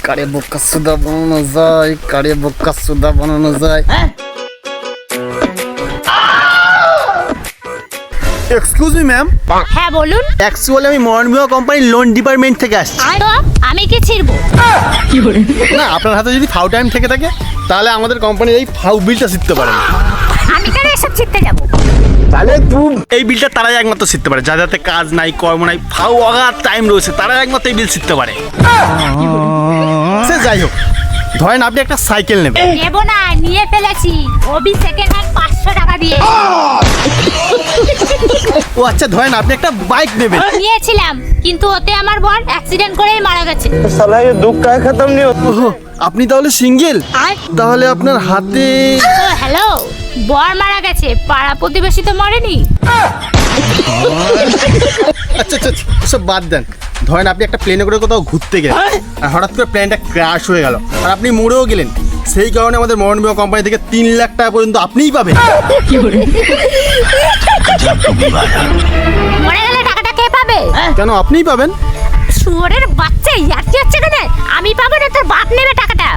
কারে বোকা সুদা বানানো যায়, কারে বোকা সুদা বানানো যায়। Excuse me ma'am. হ্যাঁ বলুন। অ্যাকচুয়ালি আমি মর্নিয়া কোম্পানির লোন ডিপার্টমেন্ট থেকে আসছি। তো আমি কি ছিড়বো? না, আপনার হাতে যদি ফাউ টাইম থেকে থাকে তাহলে আমাদের কোম্পানির এই ফাউ বিলটা শিখতে পারেন। আমি কেন এসব ছিড়তে যাবো? তাহলে এই বিলটা তারাই একমাত্র শিখতে পারে, যাতে কাজ নাই, কর্ম নাই, ফাউ অগাধ টাইম রয়েছে, তারাই একমাত্র এই বিল শিখতে পারে। সে যাই হোক, ধরেন আপনি একটা সাইকেল নেবেন। নেবো না, নিয়ে ফেলেছি ওবি সেকেন্ড হ্যান্ড 500 টাকা দিয়ে। ও আচ্ছা, ধরেন আপনি একটা বাইক নেবেন। নিয়েছিলাম, কিন্তু ওতে আমার বর অ্যাক্সিডেন্ট করেই মারা গেছে। साला ये दुख का खत्म नहीं होता। ওহো, আপনি তাহলে সিঙ্গেল? আর তাহলে আপনার হাতে ও হ্যালো, বর মারা গেছে, পাড়া প্রতিবেশী তো মরেনি। আচ্ছা আচ্ছা সব বাদ দেন। ধরেন আপনি একটা প্লেনে করে কোথাও ঘুরতে গেলেন, আর হঠাৎ করে প্লেনটা ক্র্যাশ হয়ে গেল, আর আপনি মরেও গেলেন। সেই কারণে আমাদের মরণবীমা কোম্পানি থেকে 3 লাখ টাকা পর্যন্ত আপনিই পাবেন। মরে গেলে টাকাটা কে পাবে? কেন আপনিই পাবেন? শুয়োরের বাচ্চা ইয়ার্কি হচ্ছে কেন? আমি পাবো না, তোর বাপ নেবে টাকাটা।